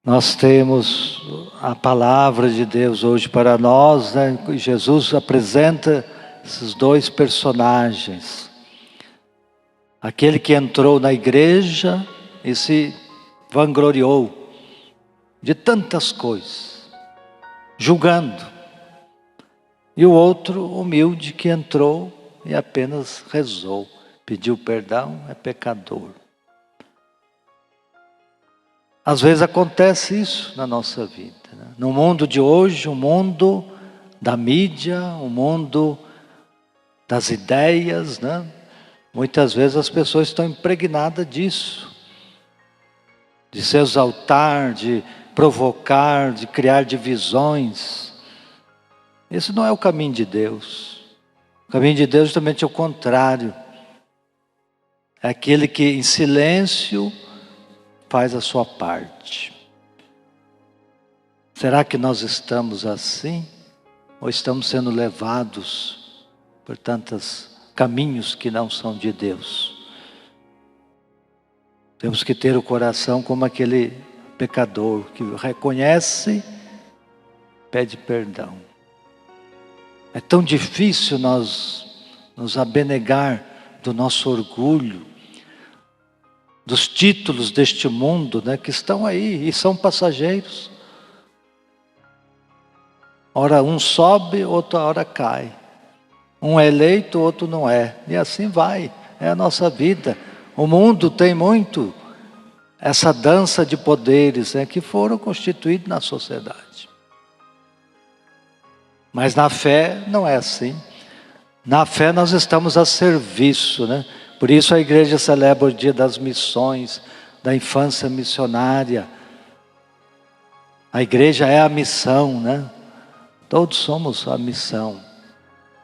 Nós temos a palavra de Deus hoje para nós, né? Jesus apresenta esses dois personagens. Aquele que entrou na igreja e se vangloriou de tantas coisas, julgando. E o outro humilde que entrou e apenas rezou, pediu perdão, é pecador. Às vezes acontece isso na nossa vida, né? No mundo de hoje, o mundo da mídia, o mundo das ideias, né? Muitas vezes as pessoas estão impregnadas disso, de se exaltar, de provocar, de criar divisões. Esse não é o caminho de Deus. O caminho de Deus é justamente o contrário. É aquele que em silêncio faz a sua parte. Será que nós estamos assim? Ou estamos sendo levados por tantos caminhos que não são de Deus? Temos que ter o coração como aquele pecador que reconhece, pede perdão. É tão difícil nós nos abenegar do nosso orgulho, dos títulos deste mundo, né, que estão aí e são passageiros. Ora um sobe, outra hora cai. Um é eleito, outro não é. E assim vai, é a nossa vida. O mundo tem muito essa dança de poderes, né, que foram constituídos na sociedade. Mas na fé não é assim. Na fé nós estamos a serviço, né? Por isso a igreja celebra o dia das missões, da infância missionária. A igreja é a missão, né? Todos somos a missão.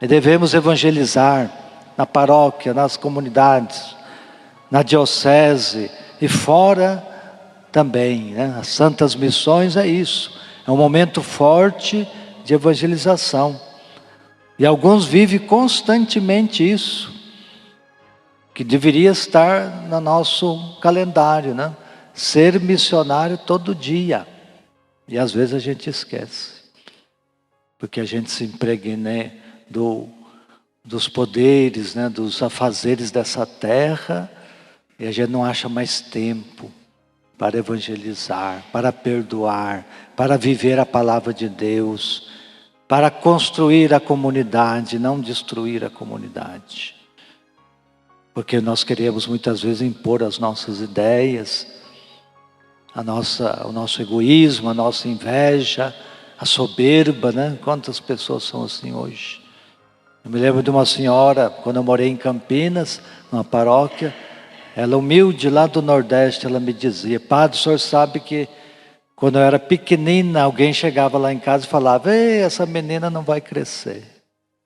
E devemos evangelizar na paróquia, nas comunidades, na diocese e fora também, né? As santas missões é isso. É um momento forte de evangelização. E alguns vivem constantemente isso, que deveria estar no nosso calendário, né? Ser missionário todo dia. E às vezes a gente esquece, porque a gente se impregna dos poderes, né? Dos afazeres dessa terra, e a gente não acha mais tempo para evangelizar, para perdoar, para viver a palavra de Deus, para construir a comunidade, não destruir a comunidade. Porque nós queremos muitas vezes impor as nossas ideias, o nosso egoísmo, a nossa inveja, a soberba, né? Quantas pessoas são assim hoje? Eu me lembro de uma senhora, quando eu morei em Campinas, numa paróquia, ela humilde lá do Nordeste, ela me dizia: padre, o senhor sabe que quando eu era pequenina, alguém chegava lá em casa e falava: ei, essa menina não vai crescer.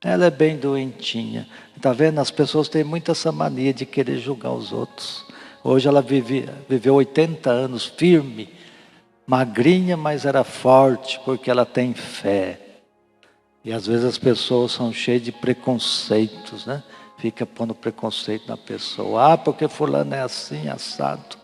Ela é bem doentinha. Está vendo? As pessoas têm muito essa mania de querer julgar os outros. Hoje ela viveu 80 anos, firme, magrinha, mas era forte, porque ela tem fé. E às vezes as pessoas são cheias de preconceitos, né? Fica pondo preconceito na pessoa. Ah, porque fulano é assim, assado.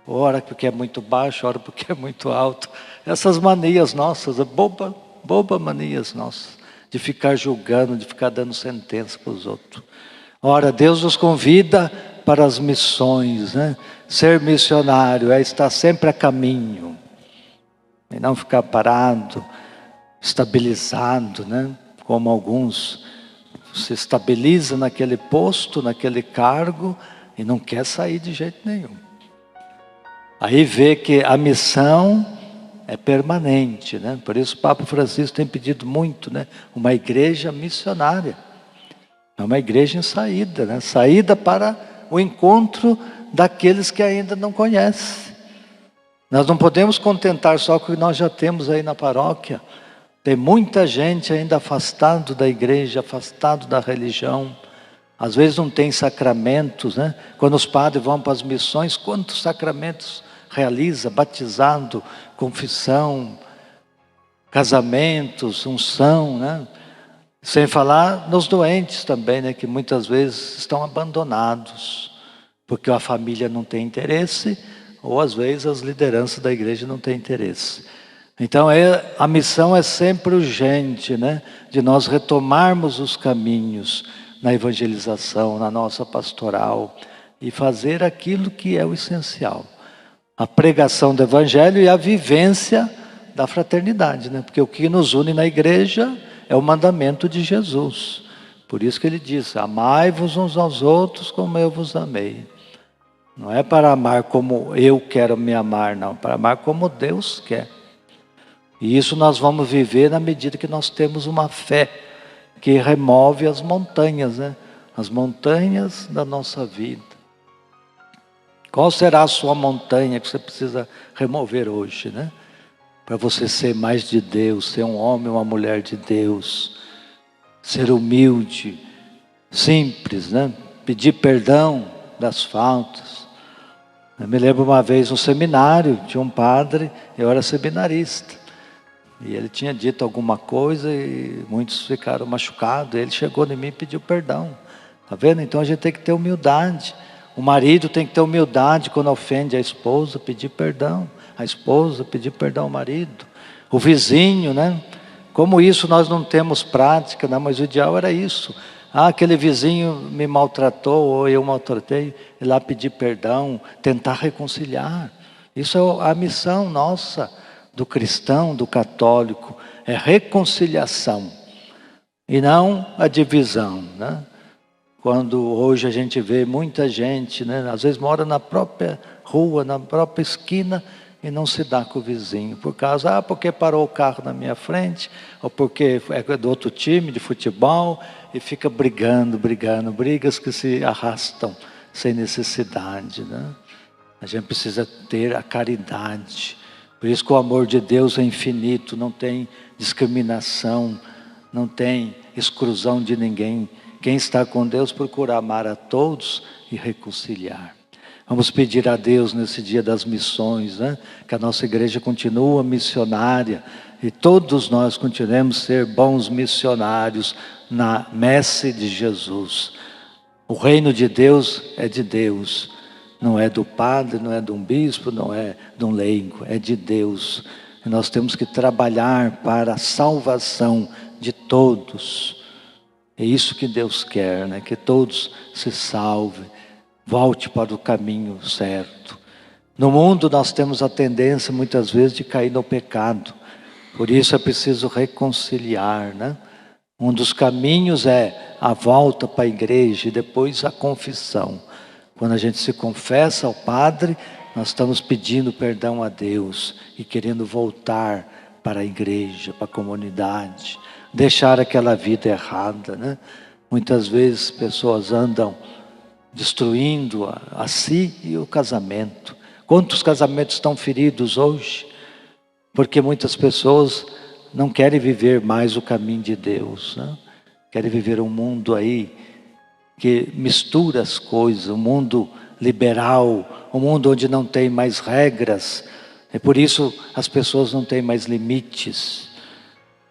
Ora porque é muito baixo, ora porque é muito alto. Essas manias nossas, boba manias nossas, de ficar julgando, de ficar dando sentença para os outros. Ora, Deus nos convida para as missões, né? Ser missionário é estar sempre a caminho, e não ficar parado, estabilizado, né? Como alguns se estabilizam naquele posto, naquele cargo, e não quer sair de jeito nenhum. Aí vê que a missão é permanente, né? Por isso o Papa Francisco tem pedido muito, né? Uma igreja missionária. É uma igreja em saída, né? Saída para o encontro daqueles que ainda não conhecem. Nós não podemos contentar só com o que nós já temos aí na paróquia. Tem muita gente ainda afastado da igreja, afastado da religião. Às vezes não tem sacramentos, né? Quando os padres vão para as missões, quantos sacramentos realiza? Batizado, confissão, casamentos, unção, né? Sem falar nos doentes também, né? Que muitas vezes estão abandonados, porque a família não tem interesse, ou às vezes as lideranças da igreja não têm interesse. Então a missão é sempre urgente, né? De nós retomarmos os caminhos na evangelização, na nossa pastoral, e fazer aquilo que é o essencial. A pregação do evangelho e a vivência da fraternidade, né? Porque o que nos une na igreja é o mandamento de Jesus. Por isso que ele diz: amai-vos uns aos outros como eu vos amei. Não é para amar como eu quero me amar, não. Para amar como Deus quer. E isso nós vamos viver na medida que nós temos uma fé que remove as montanhas, né? As montanhas da nossa vida. Qual será a sua montanha que você precisa remover hoje, né? Para você ser mais de Deus, ser um homem, uma mulher de Deus, ser humilde, simples, né? Pedir perdão das faltas. Eu me lembro uma vez no seminário, tinha um padre, eu era seminarista. E ele tinha dito alguma coisa e muitos ficaram machucados. Ele chegou em mim e pediu perdão. Está vendo? Então a gente tem que ter humildade. O marido tem que ter humildade quando ofende a esposa, pedir perdão. A esposa pedir perdão ao marido. O vizinho, né? Como isso nós não temos prática, né? Mas o ideal era isso. Aquele vizinho me maltratou ou eu maltratei. Ir lá pedir perdão, tentar reconciliar. Isso é a missão nossa. Do cristão, do católico, é reconciliação e não a divisão, né? Quando hoje a gente vê muita gente, né, às vezes mora na própria rua, na própria esquina e não se dá com o vizinho, porque parou o carro na minha frente, ou porque é do outro time de futebol, e fica brigando, brigas que se arrastam sem necessidade, né? A gente precisa ter a caridade. Por isso que o amor de Deus é infinito, não tem discriminação, não tem exclusão de ninguém. Quem está com Deus procura amar a todos e reconciliar. Vamos pedir a Deus nesse dia das missões, né? Que a nossa igreja continue missionária e todos nós continuemos a ser bons missionários na messe de Jesus. O reino de Deus é de Deus. Não é do padre, não é de um bispo, não é de um leigo, é de Deus. E nós temos que trabalhar para a salvação de todos. É isso que Deus quer, né? Que todos se salvem, volte para o caminho certo. No mundo nós temos a tendência muitas vezes de cair no pecado. Por isso é preciso reconciliar, né? Um dos caminhos é a volta para a igreja e depois a confissão. Quando a gente se confessa ao Padre, nós estamos pedindo perdão a Deus e querendo voltar para a igreja, para a comunidade, deixar aquela vida errada, né? Muitas vezes pessoas andam destruindo a si e o casamento. Quantos casamentos estão feridos hoje? Porque muitas pessoas não querem viver mais o caminho de Deus, né? Querem viver um mundo aí que mistura as coisas, um mundo liberal, um mundo onde não tem mais regras. É por isso as pessoas não têm mais limites.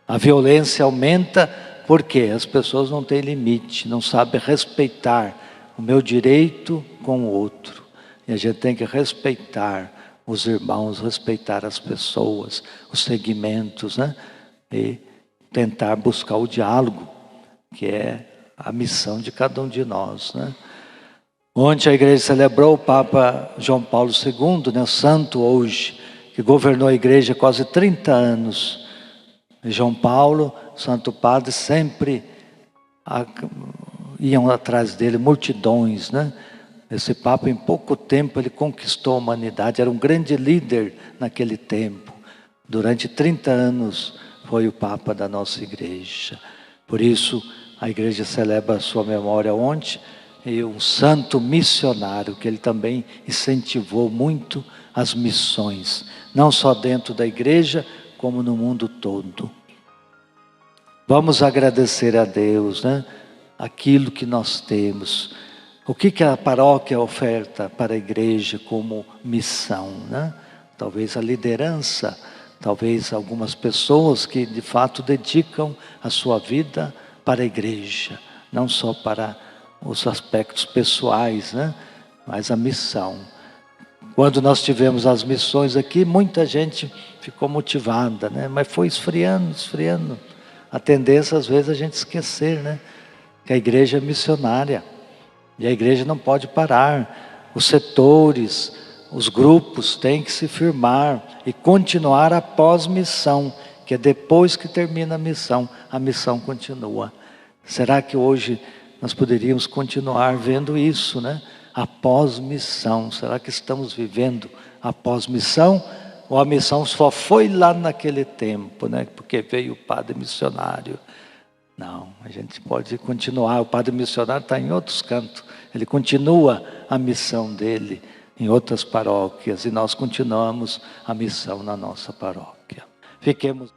A violência aumenta porque as pessoas não têm limite, não sabem respeitar o meu direito com o outro. E a gente tem que respeitar os irmãos, respeitar as pessoas, os segmentos, né? E tentar buscar o diálogo, que é a missão de cada um de nós, né? Ontem a igreja celebrou o Papa João Paulo II, né? Santo hoje, que governou a igreja quase 30 anos. E João Paulo, Santo Padre, sempre iam atrás dele multidões, né? Esse Papa, em pouco tempo, ele conquistou a humanidade, era um grande líder naquele tempo. Durante 30 anos foi o Papa da nossa igreja. Por isso, a igreja celebra a sua memória ontem, e um santo missionário, que ele também incentivou muito as missões, não só dentro da igreja, como no mundo todo. Vamos agradecer a Deus, né? Aquilo que nós temos. O que a paróquia oferta para a igreja como missão, né? Talvez a liderança, talvez algumas pessoas que de fato dedicam a sua vida para a igreja, não só para os aspectos pessoais, né? Mas a missão. Quando nós tivemos as missões aqui, muita gente ficou motivada, né? Mas foi esfriando, esfriando. A tendência, às vezes, é a gente esquecer, né? Que a igreja é missionária. E a igreja não pode parar. Os setores, os grupos têm que se firmar e continuar após missão, que é depois que termina a missão continua. Será que hoje nós poderíamos continuar vendo isso, né? Após missão. Será que estamos vivendo após missão? Ou a missão só foi lá naquele tempo, né? Porque veio o padre missionário. Não, a gente pode continuar. O padre missionário está em outros cantos. Ele continua a missão dele em outras paróquias. E nós continuamos a missão na nossa paróquia. Fiquemos...